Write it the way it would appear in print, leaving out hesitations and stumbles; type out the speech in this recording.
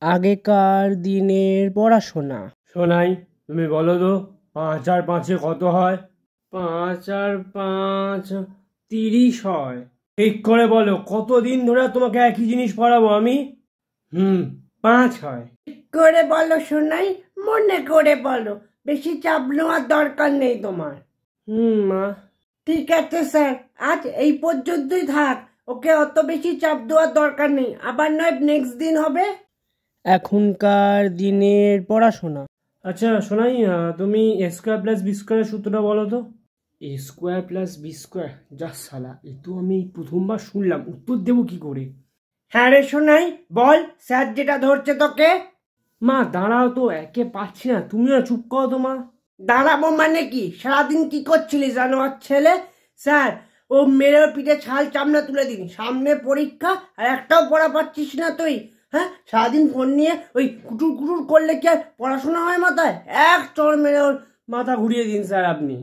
আগেকার দিনের পড়াশোনা। শোনাই, তুমি বলো তো 5 আর 5-এ কত হয়? 5 আর 5 30 হয়। ঠিক করে বলো, কতদিন ধরে তোমাকে একই জিনিস পড়াবো আমি? 5 হয়। করে বলো শোনাই, মনে করে বলো, বেশি চাপ নেওয়ার দরকার নেই তোমার। মা। ঠিক আছে স্যার, আজ এই পর্যন্তই থাক। ওকে অত বেশি চাপ দেওয়ার দরকার নেই, আবার নয় নেক্সট দিন হবে। এখনকার দিনের পড়াশোনা। আচ্ছা শোনাই, তুমি এ স্কোয়ার প্লাস বি স্কোয়ারের সূত্রটা বলো তো। এ স্কোয়ার প্লাস বি স্কোয়ার, যা সালা, এ তো আমি প্রথমবার শুনলাম, উত্তর দেবো কি করে? হ্যাঁ রে শোনাই, বল স্যার যেটা ধরছে তোকে। মা দাঁড়াও তো, একে পাচ্ছি না, তুমিও চুপ করো তো মা। দাঁড়াবো মানে কি? সারাদিন কি করছিলি জানোয়ার ছেলে? স্যার, ও মেরে পিঠে ছাল চামড়া তুলে দিন, সামনে পরীক্ষা আর একটাও পড়া পাচ্ছিস না তুই। হ্যাঁ, সারাদিন ফোন নিয়ে ওই কুটুর কুটুর করলে কি আর পড়াশোনা হয় মাথায়? এক চড় মেরে ওর মাথা ঘুরিয়ে দিন স্যার আপনি।